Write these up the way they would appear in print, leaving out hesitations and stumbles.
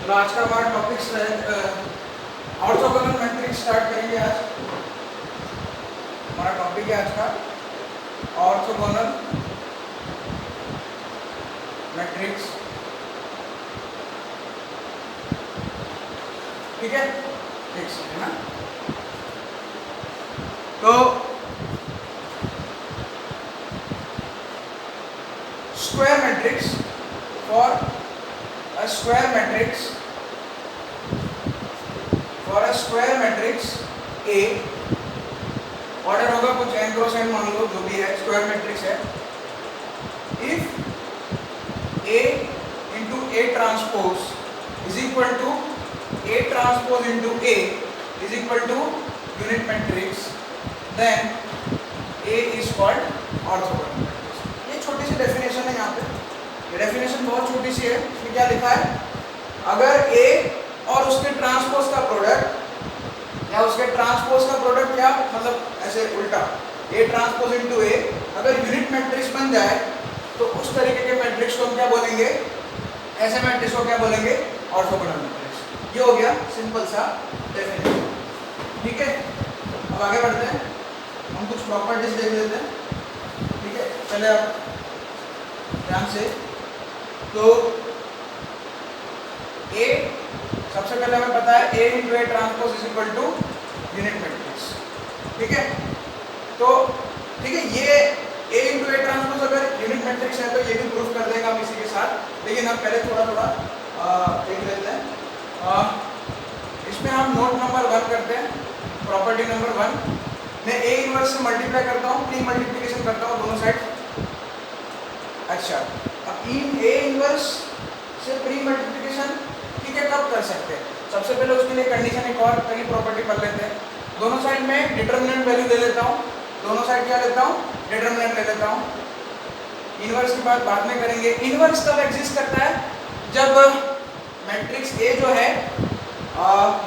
चलो आज का हमारा टॉपिक ऑर्थोगोनल मैट्रिक्स स्टार्ट करेंगे आज। हमारा टॉपिक है आज का ऑर्थोगोनल मैट्रिक्स। ठीक है, एक सेकंड ना। तो square matrix for a square matrix A order होगा कुछ n क्रॉस n, मान लो जो भी है, स्क्वायर मैट्रिक्स है। If A into A transpose is equal to A transpose into A is equal to unit matrix, then A is called orthogonal matrix. ये छोटी सी definition है यहाँ पे। ये डेफिनेशन बहुत छोटी सी है। इसमें क्या लिखा है, अगर A और उसके ट्रांसपोज का प्रोडक्ट या उसके ट्रांसपोज का प्रोडक्ट, क्या मतलब ऐसे उल्टा A ट्रांसपोज इनटू A अगर यूनिट मैट्रिक्स बन जाए तो उस तरीके के मैट्रिक्स को हम क्या बोलेंगे, ऐसे मैट्रिक्स को क्या बोलेंगे, ऑर्थोगोनल मैट्रिक्स। ये हो गया सिंपल सा डेफिनेशन। ठीक है, अब आगे बढ़ते हैं, हम कुछ प्रॉपर्टीज देख लेते हैं। ठीक है, पहले आप ध्यान से, तो A सबसे पहले हमें पता है A into A transpose is equal to unit matrix. ठीक है, तो ठीक है, ये A इंटू A ट्रांसपोज अगर यूनिट मैट्रिक्स है तो ये भी प्रूफ कर देगा हम इसी के साथ। लेकिन हम पहले थोड़ा देख लेते हैं। इसमें हम नोट नंबर 1 करते हैं, प्रॉपर्टी नंबर 1। मैं A इनवर्स से मल्टीप्लाई करता हूँ, प्री मल्टीप्लिकेशन करता हूँ दोनों साइड। अच्छा, अब A इनवर्स से प्री मल्टीप्लिकेशन ठीक है कब कर सकते हैं, सबसे पहले उसके लिए कंडीशन एक और पहली प्रॉपर्टी पढ़ लेते हैं। दोनों साइड में डिटरमिनेंट वैल्यू ले लेता हूँ, दोनों साइड क्या लेता हूँ, डिटरमिनेंट ले लेता हूँ। इनवर्स की बात बाद में करेंगे। इनवर्स तब एग्जिस्ट करता है जब मैट्रिक्स A जो है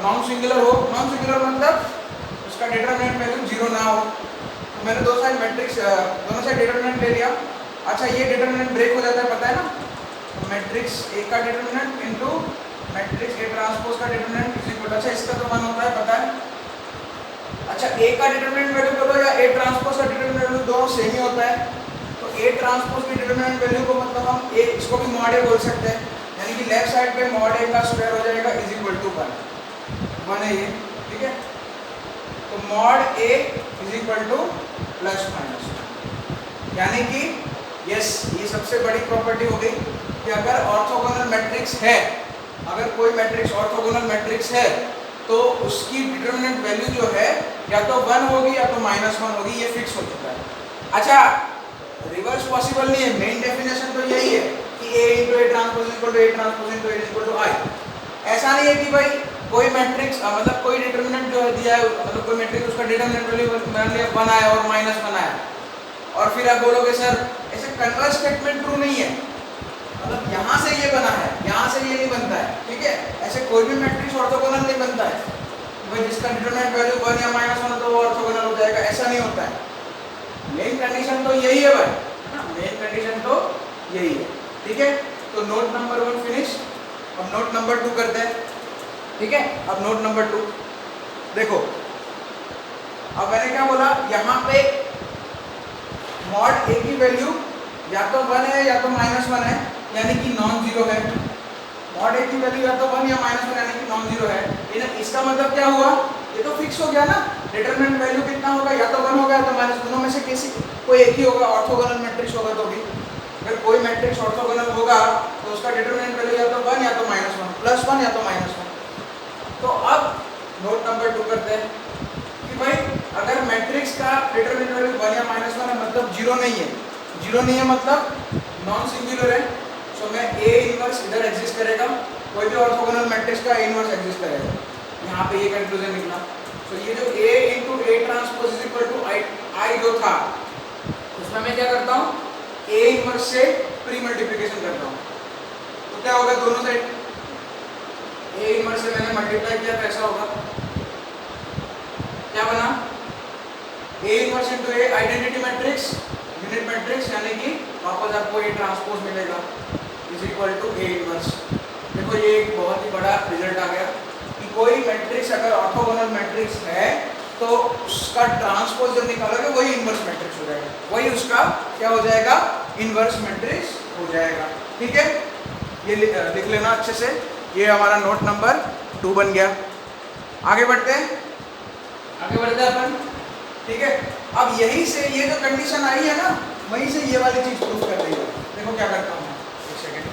नॉन सिंगुलर हो। नॉन सिंगुलर मतलब उसका डिटरमिनेंट वैल्यू 0 ना हो। तो मैंने दोनों साइड डिटरमिनेंट ले लिया। अच्छा, ये डिटरमिनेंट ब्रेक हो जाता है, पता है ना। तो मैट्रिक्स A का determinant into matrix A transpose का डिटरमिनेंट इज इक्वल, अच्छा इसका तो 1 होता है, पता है। अच्छा, A का डिटरमिनेंट वैल्यू बोलो या A ट्रांसपोज का डिटरमिनेंट वैल्यू, दोनों सेम ही होता है। तो A ट्रांसपोज की डिटरमिनेंट वैल्यू को मतलब हम A, इसको भी मॉड A बोल सकते हैं, यानी कि लेफ्ट साइड पे मॉड A का स्क्वायर हो जाएगा इज इक्वल टू 1 है ये। ठीक है, तो mod A is equal two plus minus 1, यानी कि यस, ये सबसे बड़ी प्रॉपर्टी हो गई कि अगर ऑर्थोगोनल मैट्रिक्स है, अगर कोई मैट्रिक्स ऑर्थोगोनल मैट्रिक्स है तो उसकी डिटरमिनेंट वैल्यू जो है या तो 1 होगी या तो -1 होगी, ये फिक्स हो चुका है। अच्छा, रिवर्स पॉसिबल नहीं है। मेन डेफिनेशन तो यही है कि A into A transpose equal to A transpose into A equal to I। ऐसा नहीं है कि भाई कोई मैट्रिक्स मतलब कोई डिटरमिनेंट जो है दिया है, मतलब कोई मैट्रिक्स उसका डिटरमिनेंट वैल्यू मान लिया 1 आया और -1 आया और फिर आप बोलोगे सर ऐसे कन्वर्स स्टेटमेंट ट्रू नहीं है, मतलब यहाँ से ये बना है, यहाँ से ये नहीं बनता है। ठीक है, ऐसे कोई भी मैट्रिक्स ऑर्थोगोनल नहीं बनता है भाई जिसका डिटरमिनेंट वैल्यू 1 या -1 हो तो वो ऑर्थोगोनल हो जाएगा, ऐसा नहीं होता है। मेन कंडीशन तो यही है भाई, है ना, मेन कंडीशन तो यही है। ठीक है, तो नोट नंबर 1 फिनिश। अब नोट नंबर 2 करते हैं। ठीक है, अब नोट नंबर 2 देखो। अब मैंने क्या बोला, यहाँ पे मॉड A की वैल्यू या तो 1 है या तो -1 है, यानी कि नॉन जीरो है। मॉड A की वैल्यू या तो 1 या -1 यानी कि नॉन जीरो है। इसका मतलब क्या हुआ, ये तो फिक्स हो गया ना, डिटरमिनेंट वैल्यू कितना होगा, या तो 1 होगा या तो -, दोनों में से किसी कोई एक ही होगा। ऑर्थोगोनल मैट्रिक्स होगा तो भी, अगर कोई मैट्रिक्स ऑर्थोगोनल होगा तो उसका डिटरमिनेंट वैल्यू या तो 1 या तो -1, +1 या तो -1। तो अब नोट नंबर 2 करते हैं कि भाई अगर मैट्रिक्स का डिटरमिनेंट वैल्यू 1 या -1 है, मतलब 0 नहीं है। 0 नहीं है मतलब नॉन सिंगुलर है। सो मैं A इनवर्स इधर एग्जिस्ट करेगा, कोई भी ऑर्थोगोनल मैट्रिक्स का A इनवर्स एग्जिस्ट करेगा। यहाँ पे ये कंक्लूजन निकला। तो ये जो A into A transpose is equal to I जो था, उसमें मैं क्या करता हूँ, A इनवर्स से प्री मल्टीप्लिकेशन करता हूँ। तो क्या होगा, दोनों साइड A इनवर्स से मैंने मल्टीप्लाई किया तो ऐसा होगा, क्या बना, A inverse into A identity matrix, unit matrix, यानी कि वापस आपको A ट्रांसपोज मिलेगा is equal to A inverse. देखो ये एक बहुत ही बड़ा रिजल्ट आ गया कि कोई मैट्रिक्स अगर ऑर्थोगोनल मैट्रिक्स है तो उसका ट्रांसपोज जब निकालोगे वही इनवर्स मैट्रिक्स हो जाएगा, वही उसका क्या हो जाएगा, इनवर्स मैट्रिक्स हो जाएगा। ठीक है, ये लिख लेना अच्छे से। ये हमारा नोट नंबर 2 बन गया। आगे बढ़ते हैं, आगे बढ़ते हैं अपन। ठीक है, अब यही से ये जो कंडीशन आई है ना, वहीं से ये वाली चीज प्रूफ कर रही है। देखो क्या करता हूँ मैं, एक सेकेंड,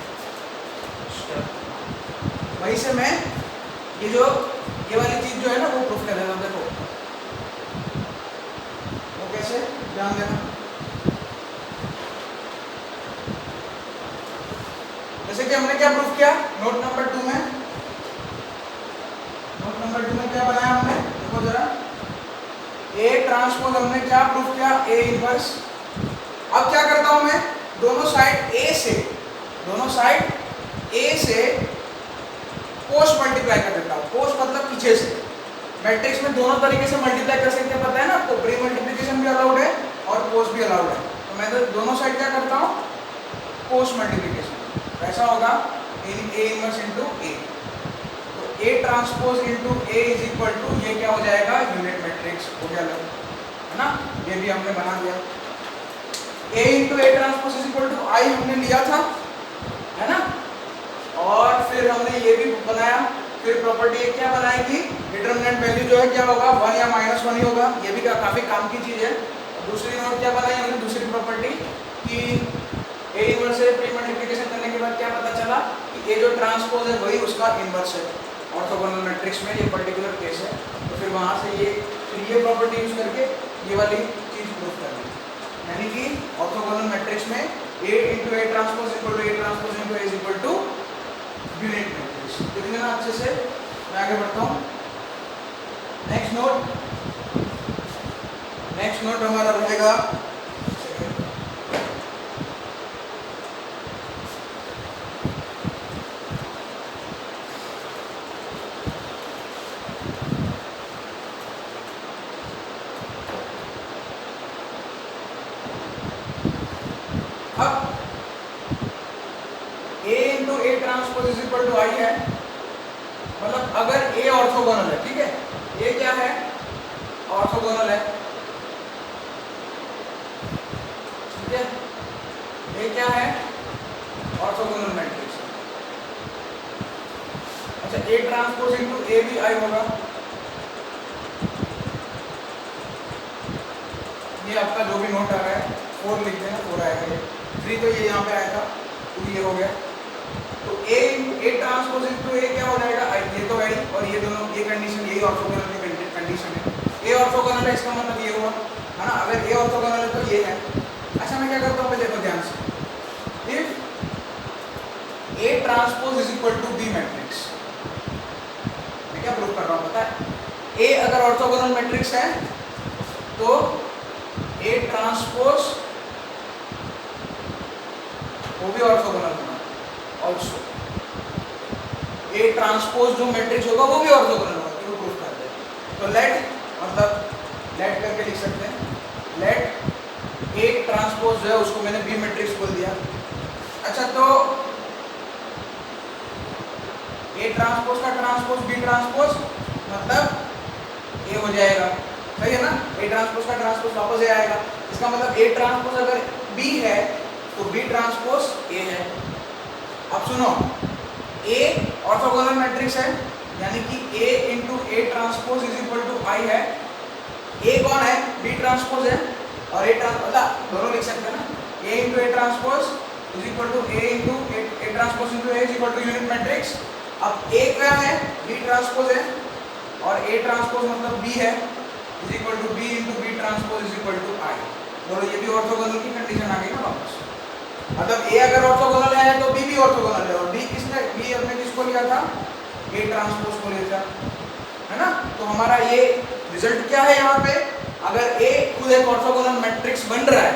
वहीं से मैं ये वाली चीज जो है ना वो प्रूफ कर देता हूँ। देखो वो कैसे, ध्यान देना। जैसे कि हमने क्या प्रूफ किया नोट नंबर 2 में, नोट नंबर 2 में क्या बनाया हमने, देखो जरा, ए ट्रांसपोज हमने क्या प्रूफ किया, ए इनवर्स। अब क्या करता हूं मैं, दोनों साइड ए से पोस्ट मल्टीप्लाई कर देता हूं। पोस्ट मतलब पीछे से। मैट्रिक्स में दोनों तरीके से मल्टीप्लाई कर सकते हैं, पता है ना आपको, प्री मल्टीप्लिकेशन भी अलाउड है और पोस्ट भी अलाउड है। तो मैं तो दोनों साइड क्या करता हूं, पोस्ट मल्टीप्लिकेशन। ऐसा होगा ए इनवर्स इनटू ए, तो A transpose into A is equal to, ये क्या हो जाएगा, यूनिट मैट्रिक्स हो गया, है ना। ये भी हमने बना दिया। A into A transpose is equal to I हमने लिया था, है ना। और फिर हमने ये भी बनाया, फिर प्रॉपर्टी एक क्या बनाएगी, डिटरमिनेंट वैल्यू जो है क्या होगा, 1 या -1 ही होगा। ये भी काफी काम की चीज है। दूसरी नोट क्या बनाई हमने, दूसरी प्रॉपर्टी कि ए इनवर्स से प्री मल्टीप्लिकेशन करने के बाद क्या पता चला कि ए जो ट्रांसपोज है वही उसका इनवर्स है ऑर्थोगोनल मैट्रिक्स में, ये पर्टिकुलर केस है। तो फिर वहां से ये प्रॉपर्टी यूज करके ये वाली चीज प्रूफ कर दी, यानी कि ऑर्थोगोनल मैट्रिक्स में A into A transpose equal to A transpose into A is equal to unit matrix. लिख लेना अच्छे से, मैं आगे बढ़ता हूँ। नेक्स्ट नोट हमारा रहेगा, है, मतलब अगर A ऑर्थोगोनल है, ठीक है, A क्या है, ऑर्थोगोनल है, ठीक है, A क्या है, ऑर्थोगोनल मैट्रिक्स। अच्छा, A ट्रांसपोज इनटू A भी I होगा। ये आपका जो भी नोट आ रहा है 4 लिख देना, 4 आएगा। ये 3 तो ये यहाँ पे आया था, तो ये हो गया। तो ए ट्रांसपोज इनटू ए क्या हो जाएगा, ये तो है, और ये दोनों, ये कंडीशन, यही ऑर्थोगोनल की कंडीशन है। ए ऑर्थोगोनल है, इसका मतलब ये हुआ, है ना। अगर ए ऑर्थोगोनल है तो ये है। अच्छा, मैं क्या करता हूँ, देखो ध्यान से, if A transpose is equal to B matrix, मैं क्या प्रूव कर रहा हूँ पता है, ए अगर ऑर्थोगोनल मैट्रिक्स है तो ए ट्रांसपोज वो भी ऑर्थोगोनल होगा। ऑल्सो ए ट्रांसपोज जो मैट्रिक्स होगा वो भी ऑर्थोगोनल होगा, तो प्रूफ करते हैं। तो लेट, मतलब लेट करके लिख सकते हैं, लेट ए ट्रांसपोज जो है उसको मैंने बी मैट्रिक्स बोल दिया। अच्छा, तो ए ट्रांसपोज का ट्रांसपोज बी ट्रांसपोज मतलब ए हो जाएगा, सही है ना। ए ट्रांसपोज का ट्रांसपोज वापस ए आएगा, इसका मतलब ए ट्रांसपोज अगर बी है तो बी ट्रांसपोज ए है। अब सुनो, A ऑर्थोगोनल मैट्रिक्स है, यानी कि A into A transpose is equal to I है। A कौन है, B ट्रांसपोज है, और A मतलब दोनों लिख सकते हैं ना, A into A transpose is equal to A into A transpose into A is equal to unit matrix. अब A क्या है, B ट्रांसपोज है, और A ट्रांसपोज मतलब B है, is equal to B into B transpose is equal to I। बोलो, ये भी ऑर्थोगोनल की कंडीशन आ गई ना वापस। मतलब A अगर ऑर्थोगोनल है तो B भी ऑर्थोगोनल है, और B किसने, B हमने किसको लिया था, A ट्रांसपोज को लिया था, है ना। तो हमारा ये रिजल्ट क्या है यहाँ पे, अगर A खुद एक ऑर्थोगोनल मैट्रिक्स बन रहा है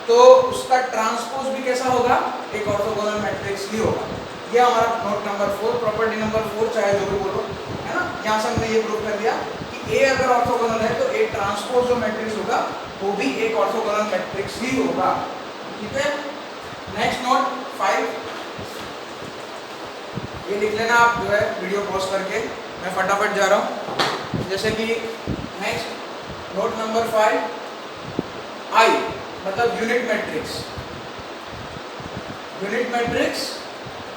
तो उसका ट्रांसपोज भी कैसा होगा, एक ऑर्थोगोनल मैट्रिक्स ही होगा। ये हमारा नोट नंबर 4, प्रॉपर्टी नंबर 4, चाहे जो भी बोलो, है ना। यहाँ से हमने ये प्रूव कर दिया कि A अगर ऑर्थोगोनल है तो A ट्रांसपोज जो मैट्रिक्स होगा वो भी एक ऑर्थोगोनल मैट्रिक्स ही होगा, ठीक है। नेक्स्ट नोट 5, ये लिख लेना आप जो है वीडियो पॉज करके, मैं फटाफट जा रहा हूँ। जैसे कि नेक्स्ट नोट नंबर 5, आई मतलब unit matrix. Unit matrix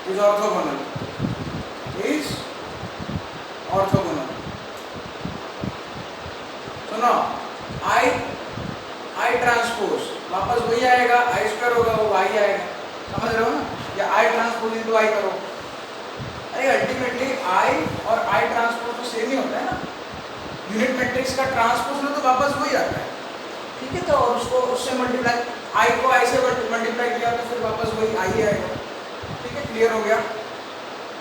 is orthogonal, is orthogonal. सुनो, आई ट्रांसपोज वापस वही आएगा, आई स्क्वायर होगा वो आई आएगा, समझ रहे हो ना? या आई ट्रांसपोज इंटू आई करो, अरे अल्टीमेटली आई और आई ट्रांसपोज तो सेम ही होता है ना। यूनिट मैट्रिक्स का ट्रांसपोज लो तो वापस वही आता है, ठीक है? तो उसको उससे मल्टीप्लाई, आई को आई से मल्टीप्लाई किया तो फिर वापस वही आई आएगा, ठीक है? क्लियर हो गया?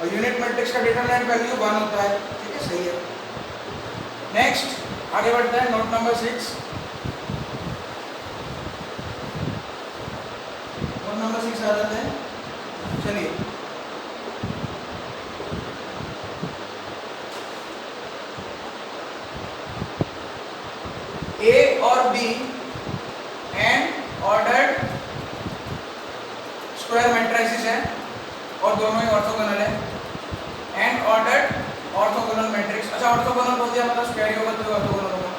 और यूनिट मैट्रिक्स का डिटरमिनेंट वैल्यू 1 होता है, ठीक है? सही है। नेक्स्ट आगे बढ़ते हैं, नोट नंबर 6। नोट नंबर 6 आ जाते हैं, चलिए। A और B and ordered square matrices है और दोनों ही ऑर्थोगोनल है। एंड ऑर्डर्ड ऑर्थोगोनल मैट्रिक्स, अच्छा ऑर्थोगोनल बोल दिया मतलब स्क्वायर ही होगा तो ऑर्थोगोनल होगा।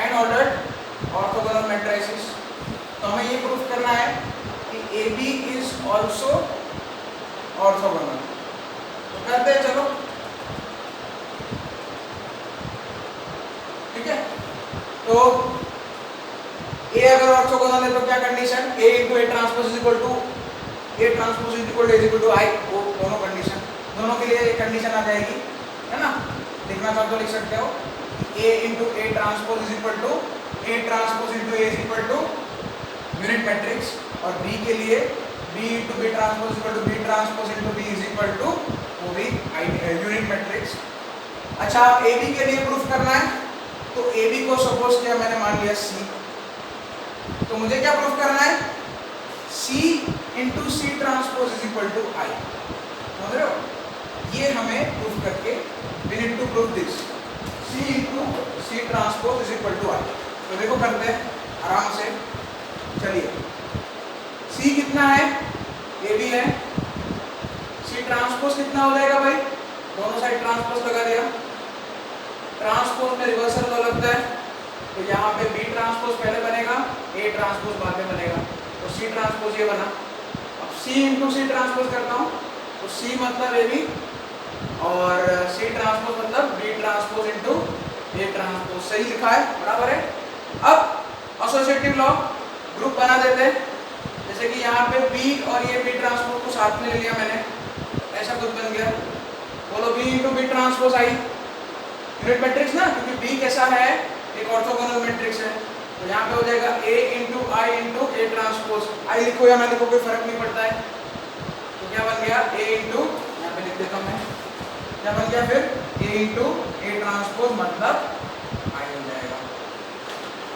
एंड ऑर्डर्ड ऑर्थोगोनल मैट्रिसेस, तो हमें ये प्रूफ करना है कि AB इज ऑल्सो ऑर्थोगोनल। तो करते हैं, चलो, ठीक है? तो A अगर ऑर्थोगोनल है तो क्या condition, A into A transpose is equal to A transpose is equal to A is equal to I, वो दोनों कंडीशन, दोनों के लिए कंडीशन आ जाएगी, है ना? लिखना चाहो तो लिख सकते हो, A into A transpose is equal to A transpose into A is equal to unit matrix, और B के लिए B into B transpose is equal to B transpose into B is equal to वो भी unit matrix. अच्छा, AB के लिए proof करना है, तो AB को सपोज किया मैंने, मान लिया C, तो मुझे क्या प्रूफ करना है, C into C transpose is equal to I, समझ रहे हो? ये हमें प्रूफ करके we need to proof this, C into C transpose is equal to I. तो देखो करते हैं आराम से, चलिए। C कितना है, AB है, C ट्रांसपोज कितना हो जाएगा भाई, दोनों साइड ट्रांसपोज लगा दिया, ट्रांसपोज में रिवर्सल लॉ लगता है, तो यहाँ पे B ट्रांसपोज पहले बनेगा, A ट्रांसपोज बाद में बनेगा, तो C ट्रांसपोज ये बना। अब C इंटू सी ट्रांसपोज करता हूँ, तो C मतलब AB और C ट्रांसपोज मतलब B transpose into A transpose, सही लिखा है, बराबर है। अब एसोसिएटिव लॉ ग्रुप बना देते हैं, जैसे कि यहाँ पे B और ये B ट्रांसपोज को साथ में ले लिया मैंने, ऐसा कुछ बन गया, बोलो B इंटू बी ट्रांसपोज आई, यूनिट मैट्रिक्स ना, क्योंकि B कैसा है, एक ऑर्थोगोनल मैट्रिक्स है, तो यहाँ पे हो जाएगा A into I into A transpose, I लिखो या ना लिखो कोई फर्क नहीं पड़ता है, तो क्या बन गया, A इंटू, यहाँ पे लिख देता हूँ मैं, क्या बन गया फिर, A इंटू ए ट्रांसपोज मतलब आई हो जाएगा,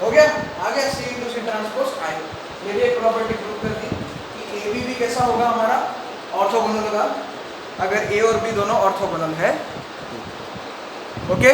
हो गया, आ गया C इंटू सी ट्रांसपोज आई। ये भी एक प्रॉपर्टी प्रूव कर दी कि AB भी कैसा होगा हमारा, ऑर्थोगोनल होगा, अगर A और B दोनों ऑर्थोगोनल है, ओके।